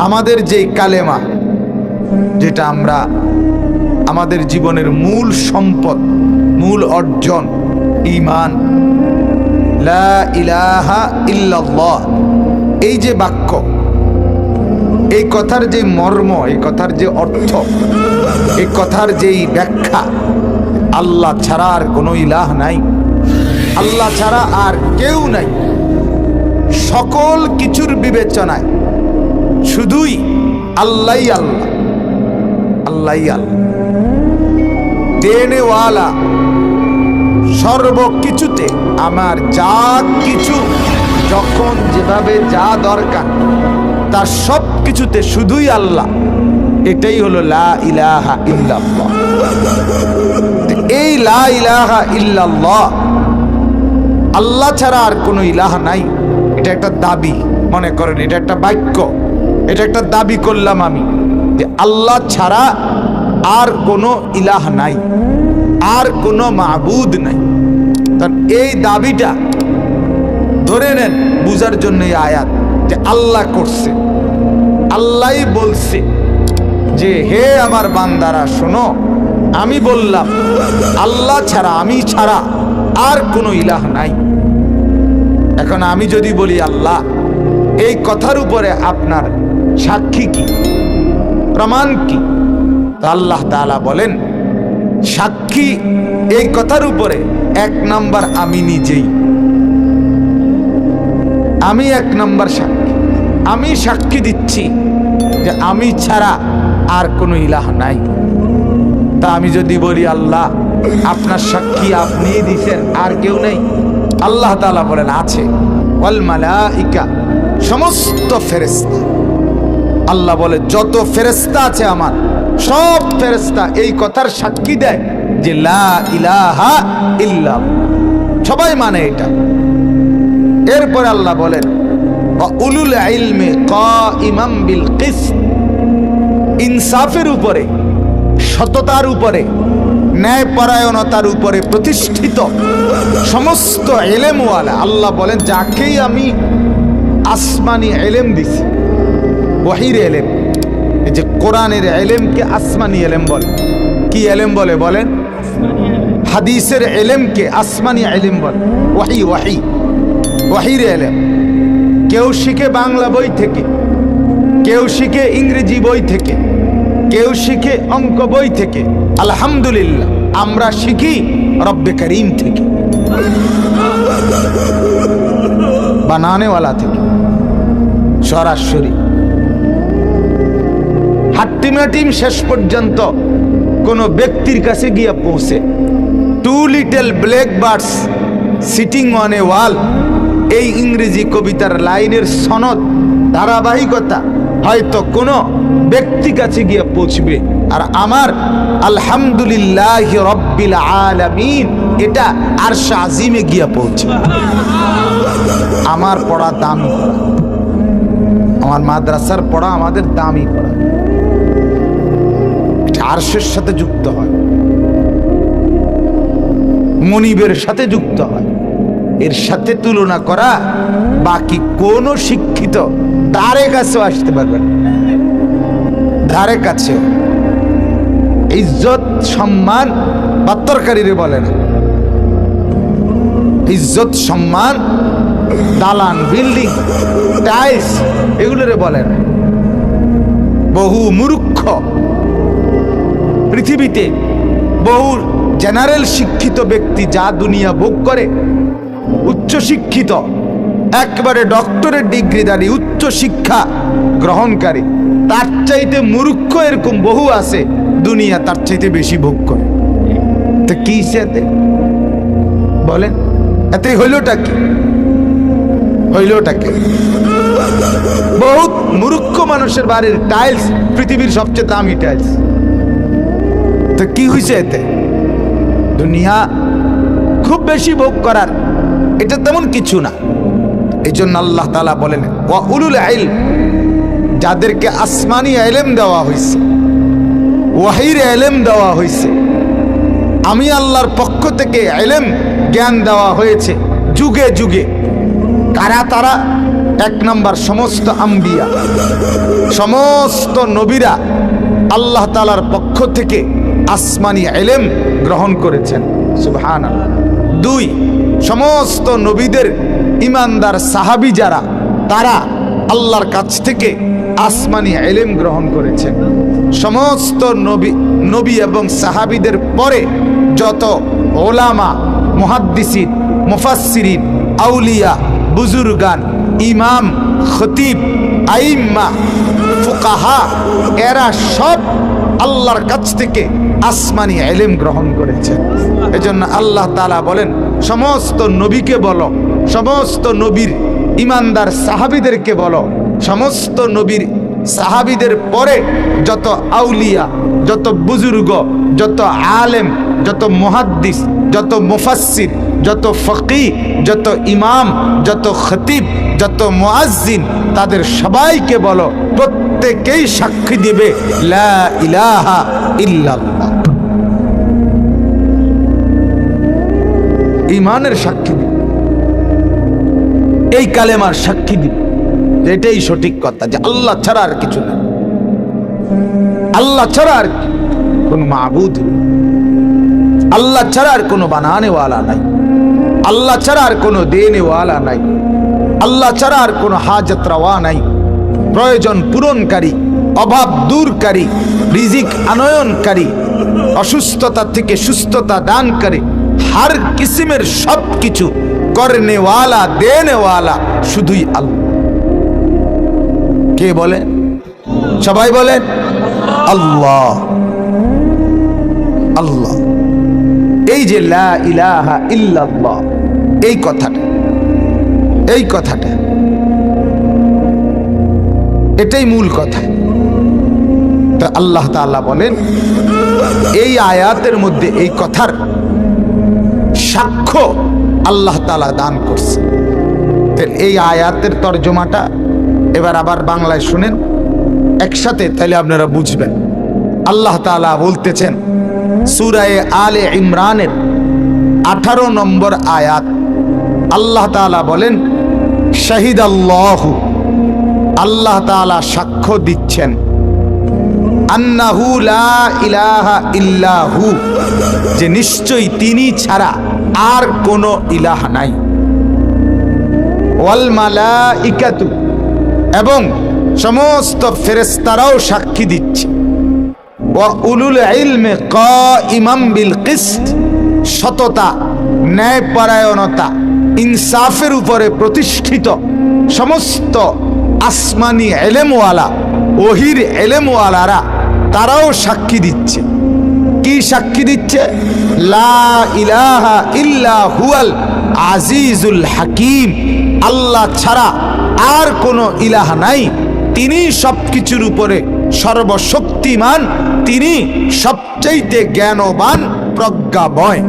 আমাদের যেই কালেমা, যেটা আমরা আমাদের জীবনের মূল সম্পদ, মূল অর্জন, ঈমান, লা ইলাহা ইল্লাল্লাহ, এই যে বাক্য, এই কথার যে মর্ম, এই কথার যে অর্থ, এই কথার যেই ব্যাখ্যা, আল্লাহ ছাড়া আর কোনো ইলাহ নাই, আল্লাহ ছাড়া আর কেউ নাই, সকল কিছুর বিবেচনায় শুধুই আল্লাহই আল্লাহ, আল্লাহই আল্লাহ, দেনেওয়ালা, সর্বকিছুতে আমার যা কিছু যখন যেভাবে যা দরকার তার সব কিছুতে শুধুই আল্লাহ। এটাই হলো লা ইলাহা ইল্লাল্লাহ। এই লা ইলাহা ইল্লাল্লাহ, আল্লাহ ছাড়া আর কোনো ইলাহ নাই, এটা একটা দাবি, মনে করেন এটা একটা বাক্য, এটা একটা দাবি করলাম আমি যে আল্লাহ ছাড়া আর কোনো ইলাহ নাই, আর কোনো মাবুদ নাই। এই দাবিটা ধরে নেন বুঝার জন্য এই আয়াত, যে আল্লাহ করছে, আল্লাহই বলছে যে হে আমার বান্দারা শোনো, আমি বললাম আল্লাহ ছাড়া, আমি ছাড়া আর কোনো ইলাহ নাই। এখন আমি যদি বলি আল্লাহ, এই কথার উপরে আপনার সাক্ষী কি, প্রমাণ কি? আল্লাহ তাআলা বলেন সাক্ষী এই কথার উপরে এক নাম্বার আমি নিজেই, আমি এক নাম্বার সাক্ষী। আমি সাক্ষী দিচ্ছি যে আমি ছাড়া আর কোনো ইলাহ নাই। তা আমি যদি বলি আল্লাহ, আপনার সাক্ষী আপনিই দিছেন, আর কেউ নেই? আল্লাহ তাআলা বলেন আছে, ওয়াল মালাইকা, সমস্ত ফেরেশতা। আল্লাহ বলে যত ফেরেশতা আছে আমার, সব ফেরেশতা এই কথার সাক্ষী দেয় যে লা ইলাহা ইল্লাল্লাহ, সবাই মানে এটা। এরপর আল্লাহ বলেন ওয়া উলুল ইলমি কাইমান বিল কিসত, ইনসাফের উপরে, সততার উপরে, ন্যায়পরায়ণতার উপরে প্রতিষ্ঠিত সমস্ত ইলমওয়ালা। আল্লাহ বলেন যাকেই আমি আসমানি ইলম দিছি, ওয়াহির ইলম, এই যে কোরআনের ইলমকে আসমানি ইলম বলে। কি ইলম বলে বলেন? হাদিসের ইলমকে আসমানি ইলম বলে, ওয়াহি, ওয়াহি, ওয়াহির ইলম। কেউ শিখে বাংলা বই থেকে, কেউ শিখে ইংরেজি বই থেকে, কেউ শিখে অঙ্ক বই থেকে। আলহামদুলিল্লাহ আমরা শিখি রব্বে করিম থেকে, বানানেওয়ালা থেকে, সরাসরি হাট্টিমাটিম শেষ পর্যন্ত কোন ব্যক্তির কাছে গিয়ে পৌঁছে। Two little black birds sitting on a wall, এই ইংরেজি কবিতার লাইনের সনদ, ধারাবাহিকতা হয়তো কোনো ব্যক্তি কাছে গিয়ে পৌঁছবে। আর আমার আলহামদুলিল্লাহ রব্বিল আলামিন, এটা আরশ আজিমে গিয়ে পৌঁছবে। আমার পড়া দামি পড়া, আমার মাদ্রাসার পড়া আমাদের দামি পড়া, আরশের সাথে যুক্ত হয়, মনিবের সাথে যুক্ত হয়। এর সাথে তুলনা করা বাকি কোন শিক্ষিত ধারে কাছেও আসতে পারবে না, ধারে কাছেও। ইজ্জত সম্মান বাত্তরকারীরে বলে না, ইজ্জত সম্মান দালান বিল্ডিং টাইলস এগুলোরে বলে না। বহু মূর্খ পৃথিবীতে, বহু জেনারেল শিক্ষিত ব্যক্তি যা দুনিয়া ভোগ করে, উচ্চ শিক্ষিত, একবারে ডক্টরের ডিগ্রিধারী, উচ্চ শিক্ষা গ্রহণকারী, তার চাইতে মূর্খ এরকম বহু আছে, দুনিয়া তার চাইতে বেশি ভোগ করে। তো কি সাথে বলেন, এতে হইলটা কি? হইলটা কি? বহুত মূর্খ মানুষের বাড়ির টাইলস পৃথিবীর সবচেয়ে দামি টাইলস। তো কি হয়েছে এতে? দুনিয়া খুব বেশি ভোগ করার এটা তেমন কিছু না। এই জন্য আল্লাহ তাআলা বলেন ওয়া উলুল ইলম, যাদেরকে আসমানি ইলম দেওয়া হয়েছে, ওয়াহির ইলম দেওয়া হয়েছে, আমি আল্লাহর পক্ষ থেকে ইলম জ্ঞান দেওয়া হয়েছে যুগে যুগে। কারা তারা? এক নাম্বার, সমস্ত আম্বিয়া, সমস্ত নবীরা আল্লাহ তাআলার পক্ষ থেকে আসমানি ইলম গ্রহণ করেছেন, সুবহানাল্লাহ। দুই, সমস্ত নবীদের ইমানদার সাহাবী যারা, তারা আল্লাহর কাছ থেকে আসমানি ইলম গ্রহণ করেছেন। সমস্ত নবী এবং সাহাবীদের পরে যত ওলামা, মুহাদ্দিসিন, মুফাসসিরিন, আউলিয়া, বুজুর্গান, ইমাম, খতিব, আইম্মা, ফুকাহা, এরা সব আল্লাহর কাছ থেকে আসমানি ইলম গ্রহণ করেছেন। এজন্য আল্লাহ তাআলা বলেন, সমস্ত নবীকে বলো, সমস্ত নবীর ইমানদার সাহাবীদেরকে বলো, সমস্ত নবীর সাহাবীদের পরে যত আউলিয়া, যত বুজুর্গ, যত আলেম, যত মুহাদ্দিস, যত মুফাসসির, যত ফকিহ, যত ইমাম, যত খতিব, যত মুয়াজ্জিন, তাদের সবাইকে বলো, প্রত্যেকেই সাক্ষী দিবে লা ইলাহা ইল্লাল্লাহ। ঈমানের সাক্ষী দিবে, এই কালেমার সাক্ষী দিবে, এটাই সঠিক কথা যে আল্লাহ ছাড়া আর কিছু না, আল্লাহ ছাড়া আর কোন মাবুদ, আল্লাহ ছাড়া আর কোনো বানানেওয়ালা নাই, আল্লাহ ছাড়া আর কোনো দেনেওয়ালা নাই, আল্লাহ ছাড়া আর কোনো হাজত রওয়া নাই, প্রয়োজন পূরণকারী, অভাব দূরকারী, রিজিক আনয়নকারী, অসুস্থতা থেকে সুস্থতা দানকারী, হর কিসিমের সব কিছু করনেওয়ালা, দেনেওয়ালা শুধুই আল্লাহ। কে বলে? সবাই বলেন আল্লাহ, আল্লাহ। এই যে লা ইলাহা ইল্লাল্লাহ, এই কথাটা, এই কথাটা, এটাই মূল কথা। তা আল্লাহ তাআলা বলেন, এই আয়াতের মধ্যে এই কথার সাক্ষ্য আল্লাহ তাআলা দান করছে। এই আয়াতের তর্জমাটা এবার আবার বাংলায় শুনেন একসাথে, তাহলে আপনারা বুঝবেন। আল্লাহ তাআলা বলতেছেন সূরা আলে ইমরানের 18 নম্বর আয়াত, আল্লাহ তাআলা বলেন, শাহিদাল্লাহু, আল্লাহ তাআলা সাক্ষ্য দিচ্ছেন, আন্নাহু লা ইলাহা ইল্লাহু, যে নিশ্চয়ই তিনি ছাড়া আর কোনো ইলাহ নাই, ওয়াল মালাইকাতু, এবং সমস্ত ফেরেশতারাও সাক্ষী দিচ্ছে, ওয়া উলুল ইলমি কাইমাম বিল কিসত, সততা, ন্যায়পরায়ণতা, ইনসাফের উপরে প্রতিষ্ঠিত সমস্ত আসমানি ইলমওয়ালা, ওহির ইলমওয়ালারা তারাও সাক্ষী দিচ্ছে। কি সাক্ষী দিচ্ছে? লা ইলাহা ইল্লা হুয়াল আজিজুল হাকিম, আল্লাহ ছাড়া আর কোনো ইলাহ নাই, তিনি সবকিছুর উপরে সর্বশক্তিমান, তিনি সবচাইতে জ্ঞানবান, প্রজ্ঞাময়।